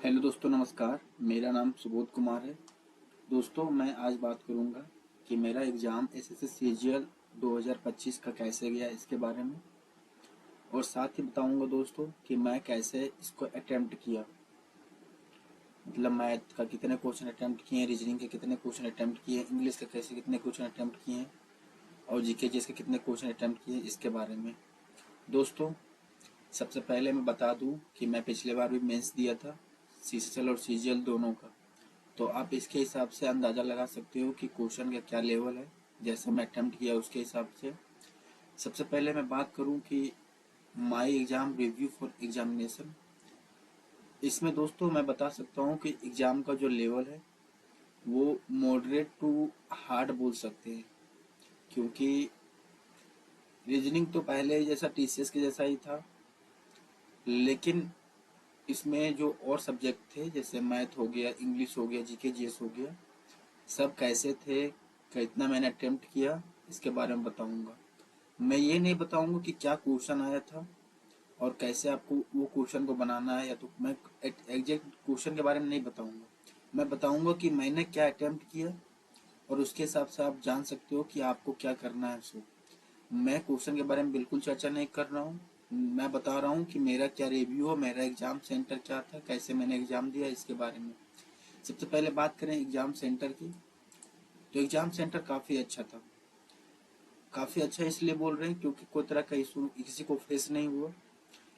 Hello दोस्तों, नमस्कार। मेरा नाम सुबोध कुमार है। दोस्तों, मैं आज बात करूंगा कि मेरा एग्ज़ाम एसएससी सीजीएल 2025 का कैसे गया इसके बारे में, और साथ ही बताऊंगा दोस्तों कि मैं कैसे इसको अटेम्प्ट किया। मतलब मैथ का कितने क्वेश्चन अटेम्प्ट किए, रीजनिंग के कितने क्वेश्चन अटेम्प्ट किए, इंग्लिश के कैसे कितने क्वेश्चन अटेम्प्ट किए और जीके जीएस के कितने क्वेश्चन अटेम्प्ट किए इसके बारे में। दोस्तों, सबसे पहले मैं बता दूं कि मैं पिछले बार भी मेंस दिया था, सीजीएल और सीजीएल दोनों का। तो आप इसके हिसाब से अंदाज़ा लगा सकते हो कि क्वेश्चन का क्या लेवल है, जैसे मैं अटेम्प्ट किया उसके हिसाब से। सबसे पहले मैं बात करूं कि my exam review for examination. इसमें दोस्तों मैं बता सकता हूं कि एग्ज़ाम का जो लेवल है वो मॉडरेट टू हार्ड बोल सकते हैं, क्योंकि रीजनिंग तो पहले जैसा टीसीएस के जैसा ही था, लेकिन इसमें जो और सब्जेक्ट थे जैसे मैथ हो गया, इंग्लिश हो गया, जीके जीएस हो गया, सब कैसे थे, कितना मैंने अटेम्प्ट किया, इसके बारे में बताऊंगा। मैं ये नहीं बताऊंगा कि क्या क्वेश्चन आया था और कैसे आपको वो क्वेश्चन को बनाना है, या तो मैं एग्जैक्ट क्वेश्चन के बारे में नहीं बताऊंगा। मैं बताऊंगा कि मैंने क्या अटेम्प्ट किया और उसके हिसाब से आप जान सकते हो कि आपको क्या करना है। सो मैं क्वेश्चन के बारे में बिल्कुल चर्चा नहीं कर रहा हूँ। मैं बता रहा हूँ कि मेरा क्या रिव्यू हो, मेरा एग्जाम सेंटर क्या था, कैसे मैंने एग्जाम दिया, इसके बारे में। सबसे पहले बात करें एग्जाम सेंटर की, तो एग्जाम सेंटर काफ़ी अच्छा था। काफ़ी अच्छा इसलिए बोल रहे हैं क्योंकि कोई तरह का इशू किसी को फेस नहीं हुआ।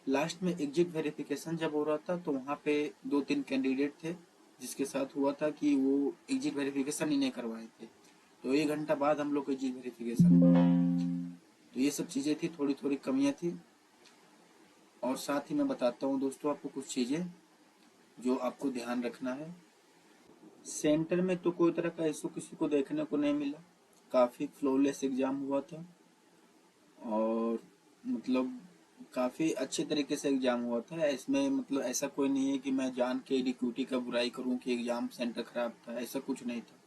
लास्ट में एग्जिट वेरिफिकेशन जब हो रहा था तो वहाँ पे दो तीन कैंडिडेट थे जिसके साथ हुआ था कि वो एग्जिट वेरिफिकेशन ही नहीं करवाए थे, तो 1 घंटा बाद हम लोग को एग्जिट वेरिफिकेशन हुआ। तो ये सब चीज़ें थी, थोड़ी थोड़ी कमियाँ थी। और साथ ही मैं बताता हूँ दोस्तों आपको कुछ चीज़ें जो आपको ध्यान रखना है। सेंटर में तो कोई तरह का इशू किसी को देखने को नहीं मिला। काफ़ी फ्लॉलेस एग्जाम हुआ था और मतलब काफ़ी अच्छे तरीके से एग्जाम हुआ था। इसमें मतलब ऐसा कोई नहीं है कि मैं जान के डिक्यूटी का बुराई करूं कि एग्जाम सेंटर खराब था, ऐसा कुछ नहीं था।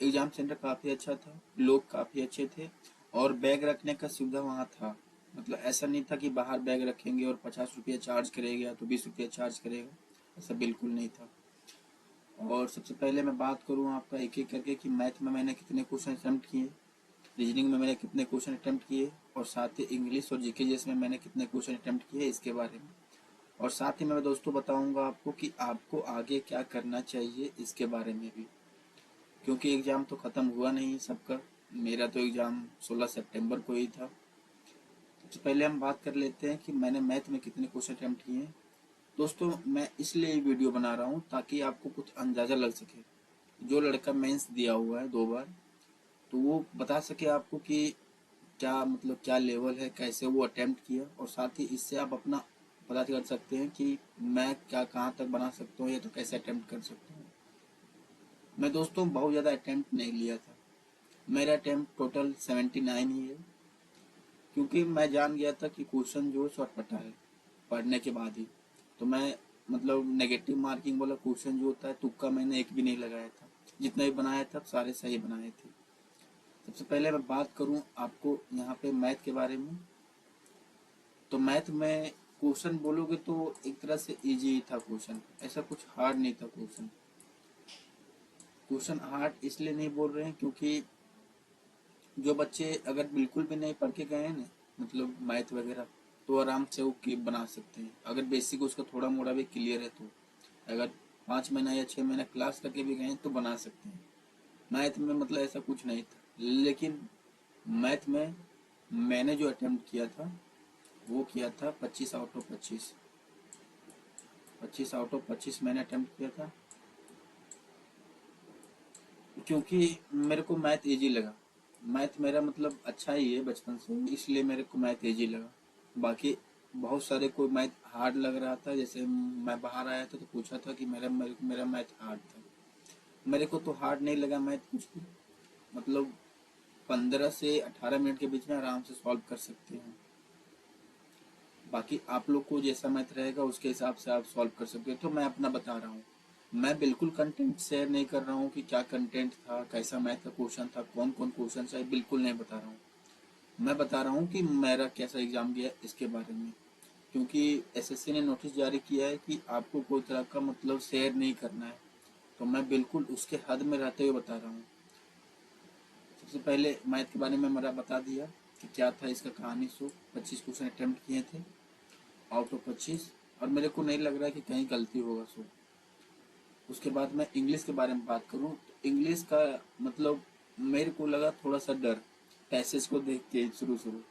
एग्जाम सेंटर काफ़ी अच्छा था, लोग काफ़ी अच्छे थे और बैग रखने का सुविधा वहाँ था। मतलब ऐसा नहीं था कि बाहर बैग रखेंगे और 50 रुपया चार्ज करेगा तो 20 रुपया चार्ज करेगा, ऐसा बिल्कुल नहीं था। और सबसे पहले मैं बात करूँ आपका एक एक करके कि मैथ में मैंने कितने क्वेश्चन अटेम्प्ट किए, रीजनिंग में मैंने कितने क्वेश्चन अटेम्प्ट किए, और साथ ही इंग्लिश और जीके जीएस में मैंने कितने क्वेश्चन अटेम्प्ट किए इसके बारे में। और साथ ही मैं दोस्तों बताऊंगा आपको कि आपको आगे क्या करना चाहिए इसके बारे में भी, क्योंकि एग्ज़ाम तो ख़त्म हुआ नहीं सबका। मेरा तो एग्ज़ाम 16 सितंबर को ही था। सबसे पहले हम बात कर लेते हैं कि मैंने मैथ में कितने क्वेश्चन अटेम्प्ट किए हैं। दोस्तों, मैं इसलिए ये वीडियो बना रहा हूँ ताकि आपको कुछ अंदाज़ा लग सके। जो लड़का मेंस दिया हुआ है 2 बार, तो वो बता सके आपको कि क्या मतलब क्या लेवल है, कैसे वो अटेम्प्ट किया, और साथ ही इससे आप अपना पता कर सकते हैं कि मैं क्या कहाँ तक बना सकता हूँ या तो कैसे अटेम्प्ट कर सकता हूँ। मैं दोस्तों बहुत ज़्यादा अटेम्प्ट नहीं लिया था, मेरा अटेम्प्ट टोटल 79 ही है, क्योंकि मैं जान गया था कि क्वेश्चन जो शॉर्टकट है पढ़ने के बाद ही। तो मैं मतलब नेगेटिव मार्किंग वाला क्वेश्चन जो होता है तुक्का मैंने एक भी नहीं लगाया था, जितना भी बनाया था सारे सही बनाए थे। सबसे पहले मैं बात करूं आपको यहाँ पे मैथ के बारे में, तो मैथ में क्वेश्चन बोलोगे तो एक तरह से इजी ही था क्वेश्चन, ऐसा कुछ हार्ड नहीं था क्वेश्चन। क्वेश्चन हार्ड इसलिए नहीं बोल रहे हैं क्योंकि जो बच्चे अगर बिल्कुल भी नहीं पढ़ के गए हैं ना, मतलब मैथ वगैरह, तो आराम से वो बना सकते हैं अगर बेसिक उसका थोड़ा मोड़ा भी क्लियर है तो। अगर 5 महीना या 6 महीना क्लास करके भी गए तो बना सकते हैं। मैथ में मतलब ऐसा कुछ नहीं था, लेकिन मैथ में मैंने जो अटेम्प्ट किया था वो किया था 25 आउट ऑफ 25। 25 आउट ऑफ 25 मैंने अटेम्प्ट किया था, क्योंकि मेरे को मैथ इजी लगा। मैथ मेरा मतलब अच्छा ही है बचपन से, इसलिए मेरे को मैथ इजी लगा। बाकी बहुत सारे को मैथ हार्ड लग रहा था, जैसे मैं बाहर आया था तो पूछा था कि मेरा मैथ हार्ड था। मेरे को तो हार्ड नहीं लगा मैथ कुछ भी। मतलब 15 से 18 मिनट के बीच में आराम से सॉल्व कर सकते हैं। बाकी आप लोग को जैसा मैथ रहेगा उसके हिसाब से आप सॉल्व कर सकते हो। तो मैं अपना बता रहा हूँ, मैं बिल्कुल कंटेंट शेयर नहीं कर रहा हूँ कि क्या कंटेंट था, कैसा मैथ का क्वेश्चन था, कौन कौन क्वेश्चन है, बिल्कुल नहीं बता रहा हूँ। मैं बता रहा हूँ कि मेरा कैसा एग्जाम गया इसके बारे में, क्योंकि एसएससी ने नोटिस जारी किया है कि आपको कोई तरह का मतलब शेयर नहीं करना है। तो मैं बिल्कुल उसके हद में रहते हुए बता रहा हूँ। सबसे पहले मैथ के बारे में मेरा बता दिया कि क्या था इसका कहानी। 25 क्वेश्चन अटेम्प्ट किए थे आउट ऑफ 25, और मेरे को नहीं लग रहा है कि कहीं गलती होगा। उसके बाद मैं इंग्लिश के बारे में बात करूँ तो इंग्लिश का मतलब मेरे को लगा थोड़ा सा डर पैसेज को देख के। शुरू शुरू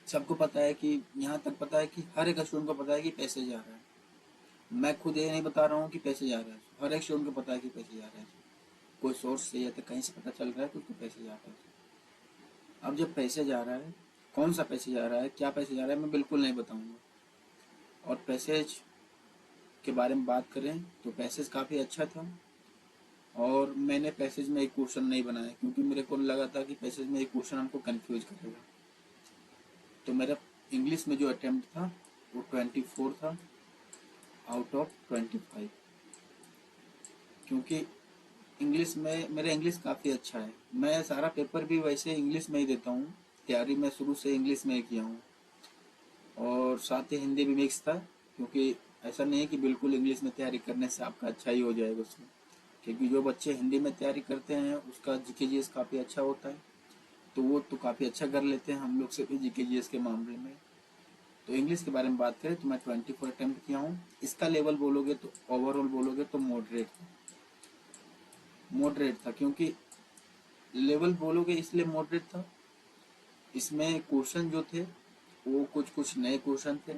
सबको पता है कि यहाँ तक पता है कि हर एक स्टूडेंट को पता है कि पैसेज आ रहा है। मैं खुद ये नहीं बता रहा हूँ कि पैसेज आ रहा है, हर एक स्टूडेंट को पता है कि पैसेज आ रहा है। कोई सोर्स से या तो कहीं से पता चल रहा है कि उसको पैसेज आ रहा है। अब जब पैसेज आ रहा है, कौन सा पैसेज आ रहा है, क्या पैसेज आ रहा है, मैं बिल्कुल नहीं बताऊंगा। और पैसेज के बारे में बात करें तो पैसेज काफ़ी अच्छा था, और मैंने पैसेज में एक क्वेश्चन नहीं बनाया क्योंकि मेरे को लगा था कि पैसेज में एक क्वेश्चन हमको कंफ्यूज करेगा। तो मेरा इंग्लिश में जो अटेम्प्ट था वो 24 था आउट ऑफ 25, क्योंकि इंग्लिश में मेरा इंग्लिश काफ़ी अच्छा है। मैं सारा पेपर भी वैसे इंग्लिश में ही देता हूँ, तैयारी मैं शुरू से इंग्लिश में ही किया हूँ, और साथ ही हिंदी भी मिक्स था, क्योंकि ऐसा नहीं है कि बिल्कुल इंग्लिश में तैयारी करने से आपका अच्छा ही हो जाएगा उसमें। क्योंकि जो बच्चे हिंदी में तैयारी करते हैं उसका जीके जीएस काफ़ी अच्छा होता है, तो वो तो काफ़ी अच्छा कर लेते हैं हम लोग से भी जीके जीएस के मामले में। तो इंग्लिश के बारे में बात करें तो मैं 24 अटेम्प्ट किया हूँ। इसका लेवल बोलोगे तो ओवरऑल बोलोगे तो मॉडरेट था। क्योंकि लेवल बोलोगे इसलिए मॉडरेट था, इसमें क्वेश्चन जो थे वो कुछ कुछ नए क्वेश्चन थे।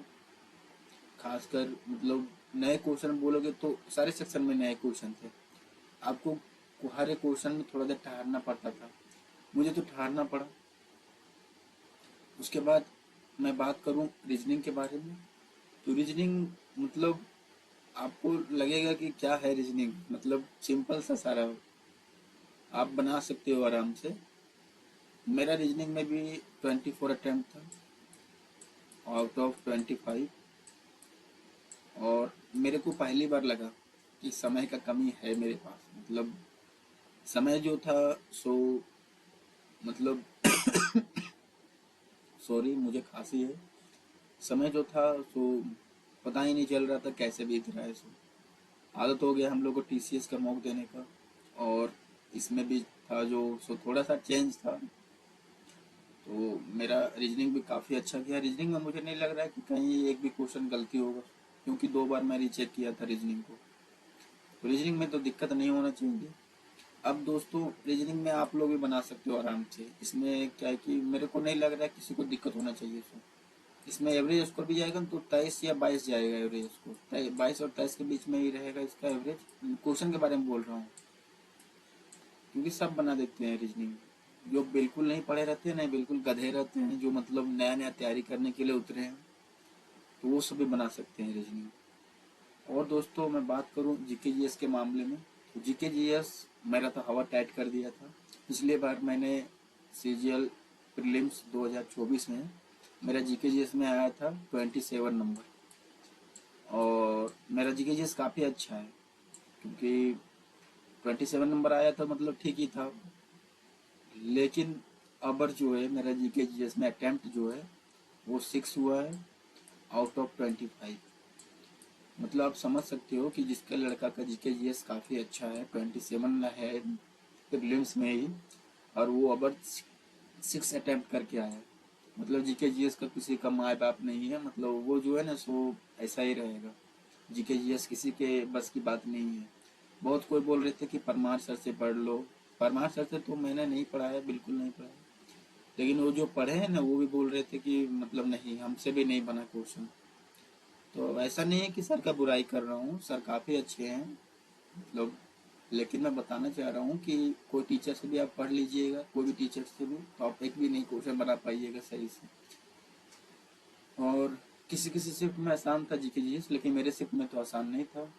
खासकर मतलब नए क्वेश्चन बोलोगे तो सारे सेक्शन में नए क्वेश्चन थे। आपको हर एक क्वेश्चन में थोड़ा देर ठहरना पड़ता था, मुझे तो ठहरना पड़ा। उसके बाद मैं बात करूं रीजनिंग के बारे में, तो रीजनिंग मतलब आपको लगेगा कि क्या है रीजनिंग, मतलब सिंपल सा सारा आप बना सकते हो आराम से। मेरा रीजनिंग में भी 24 अटेम्प्ट था आउट ऑफ 25, और मेरे को पहली बार लगा कि समय का कमी है मेरे पास। मतलब समय जो था सो मतलब सॉरी मुझे खांसी है। समय जो था सो पता ही नहीं चल रहा था कैसे बीत रहा है। सो आदत हो गया हम लोग को टीसीएस का मॉक देने का, और इसमें भी था जो सो थोड़ा सा चेंज था। तो मेरा रीजनिंग भी काफ़ी अच्छा गया। रीजनिंग में मुझे नहीं लग रहा है कि कहीं एक भी क्वेश्चन गलती होगा, क्योंकि 2 बार मैं रीचेक किया था रीजनिंग को। तो रीजनिंग में तो दिक्कत नहीं होना चाहिए। अब दोस्तों रीजनिंग में आप लोग भी बना सकते हो आराम से। इसमें क्या है कि मेरे को नहीं लग रहा है किसी को दिक्कत होना चाहिए। सो इसमें एवरेज स्कोर भी जाएगा तो 23 या 22 जाएगा एवरेज स्कोर। 22 और 23 के बीच में ही रहेगा इसका एवरेज। क्वेश्चन के बारे में बोल रहा हूँ, क्योंकि सब बना देते हैं रीजनिंग। जो बिल्कुल नहीं पढ़े रहते हैं, नहीं बिल्कुल गधे रहते हैं, जो मतलब नया नया तैयारी करने के लिए उतरे हैं, तो वो सभी बना सकते हैं रीजनिंग। और दोस्तों मैं बात करूं जीके जीएस के मामले में, तो जीके जीएस मेरा तो हवा टाइट कर दिया था। पिछले बार मैंने सीजीएल प्रीलिम्स 2024 में मेरा जीके जीएस में आया था 27 नंबर, और मेरा जीके जीएस काफ़ी अच्छा है, क्योंकि 27 नंबर आया था मतलब ठीक ही था। लेकिन अब जो है मेरा जीके जीएस में अटेम्प्ट जो है वो 6 हुआ है आउट ऑफ 25। मतलब आप समझ सकते हो कि जिसका लड़का का जीके जीएस काफ़ी अच्छा है, 27 है प्रीलिम्स में ही, और वो अब 6 अटेम्प्ट करके आया है। मतलब जीके जीएस का किसी का माँ बाप नहीं है, मतलब वो जो है ना सो ऐसा ही रहेगा। जीके जीएस किसी के बस की बात नहीं है। बहुत कोई बोल रहे थे कि परमार सर से पढ़ लो। परमार सर से तो मैंने नहीं पढ़ा है, बिल्कुल नहीं पढ़ा है। लेकिन वो जो पढ़े हैं ना वो भी बोल रहे थे कि मतलब नहीं, हमसे भी नहीं बना क्वेश्चन। तो ऐसा नहीं है कि सर का बुराई कर रहा हूँ, सर काफ़ी अच्छे हैं मतलब। लेकिन मैं बताना चाह रहा हूँ कि कोई टीचर से भी आप पढ़ लीजिएगा, कोई भी टीचर से भी, तो आप एक भी नहीं क्वेश्चन बना पाइएगा सही से। और किसी किसी शिफ्ट में आसान था जीके जीएस, लेकिन मेरे शिफ्ट में तो आसान नहीं था।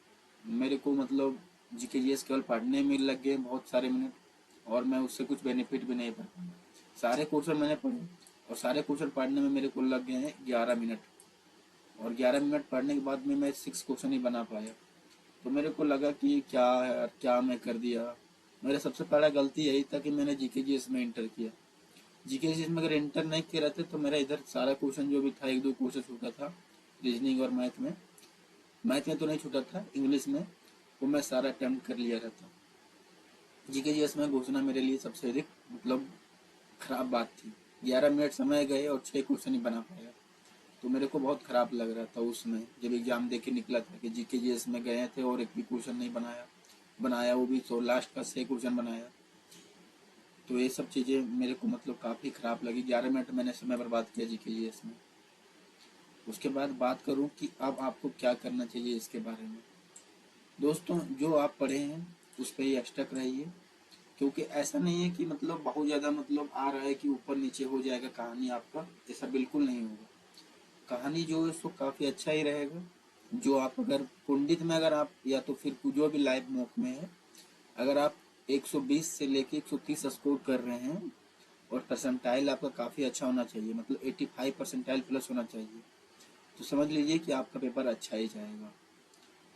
मेरे को मतलब जीके जीएस केवल पढ़ने में लग गए बहुत सारे मिनट, और मैं उससे कुछ बेनिफिट भी नहीं पा पाया। सारे क्वेश्चन मैंने पढ़े, और सारे क्वेश्चन पढ़ने में मेरे को लग गए हैं 11 मिनट, और 11 मिनट पढ़ने के बाद में मैं 6 क्वेश्चन ही बना पाया। तो मेरे को लगा कि क्या यार, क्या मैं कर दिया। मेरा सबसे बड़ा गलती यही था कि मैंने जीके जीएस में इंटर किया। जीके में अगर एंटर नहीं किया रहता तो मेरा इधर सारा क्वेश्चन जो भी था, 1-2 क्वेश्चन छूटा था रीजनिंग और मैथ में। मैथ में तो नहीं छूटा था, इंग्लिश में वो मैं सारा अटेम्प्ट कर लिया रहता। जीके में घोषणा मेरे लिए सबसे अधिक मतलब खराब बात थी। 11 मिनट समय गए और 6 क्वेश्चन ही बना पाया, तो मेरे को बहुत खराब लग रहा था उसमें जब एग्जाम दे के निकला था कि जीके में गए थे और एक भी क्वेश्चन नहीं बनाया वो भी तो लास्ट का 6 क्वेश्चन बनाया। तो ये सब चीज़ें मेरे को मतलब काफ़ी ख़राब लगी। 11 मिनट मैंने समय बर्बाद किया जीके में। उसके बाद बात करूं कि अब आपको क्या करना चाहिए इसके बारे में। दोस्तों, जो आप पढ़े हैं उस पर ही एक्स्टक रहिए, क्योंकि ऐसा नहीं है कि मतलब बहुत ज़्यादा मतलब आ रहा है कि ऊपर नीचे हो जाएगा कहानी आपका, ऐसा बिल्कुल नहीं होगा। कहानी जो है सो काफ़ी अच्छा ही रहेगा। जो आप अगर पंडित में अगर आप या तो फिर जो भी लाइव मॉक में है, अगर आप 120 से लेके 130 स्कोर कर रहे हैं और परसेंटाइल आपका काफ़ी अच्छा होना चाहिए, मतलब 85 परसेंटाइल प्लस होना चाहिए, तो समझ लीजिए कि आपका पेपर अच्छा ही जाएगा।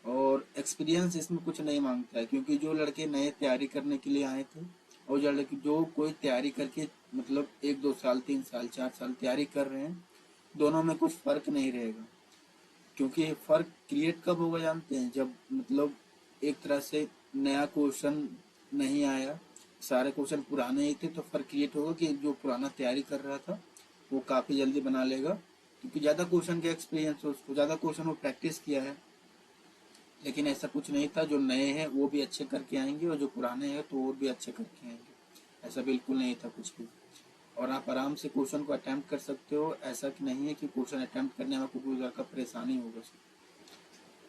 और एक्सपीरियंस इसमें कुछ नहीं मांगता है, क्योंकि जो लड़के नए तैयारी करने के लिए आए थे और जो कोई तैयारी करके मतलब 1-2 साल 3 साल 4 साल तैयारी कर रहे हैं, दोनों में कुछ फ़र्क नहीं रहेगा। क्योंकि फ़र्क क्रिएट कब होगा जानते हैं, जब मतलब एक तरह से नया क्वेश्चन नहीं आया, सारे क्वेश्चन पुराने ही थे, तो फ़र्क क्रिएट होगा कि जो पुराना तैयारी कर रहा था वो काफ़ी जल्दी बना लेगा, क्योंकि ज़्यादा क्वेश्चन का एक्सपीरियंस हो, उसको ज़्यादा क्वेश्चन वो प्रैक्टिस किया है। लेकिन ऐसा कुछ नहीं था, जो नए हैं वो भी अच्छे करके आएंगे और जो पुराने हैं तो वो भी अच्छे करके आएंगे, ऐसा बिल्कुल नहीं था कुछ भी। और आप आराम से क्वेश्चन को अटैम्प्ट कर सकते हो, ऐसा कि नहीं है कि क्वेश्चन अटैम्प्ट करने में आपको कोई प्रकार का परेशानी होगा।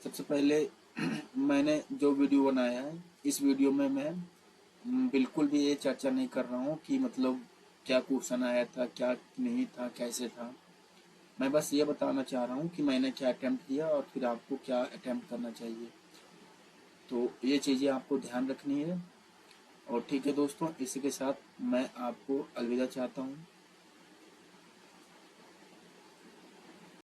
सबसे पहले मैंने जो वीडियो बनाया है, इस वीडियो में मैं बिल्कुल भी ये चर्चा नहीं कर रहा हूँ कि मतलब क्या क्वेश्चन आया था, क्या नहीं था, कैसे था। मैं बस ये बताना चाह रहा हूँ कि मैंने क्या अटैम्प्ट किया और फिर आपको क्या अटैम्प्ट करना चाहिए। तो ये चीज़ें आपको ध्यान रखनी है। और ठीक है दोस्तों, इसी के साथ मैं आपको अलविदा चाहता हूँ।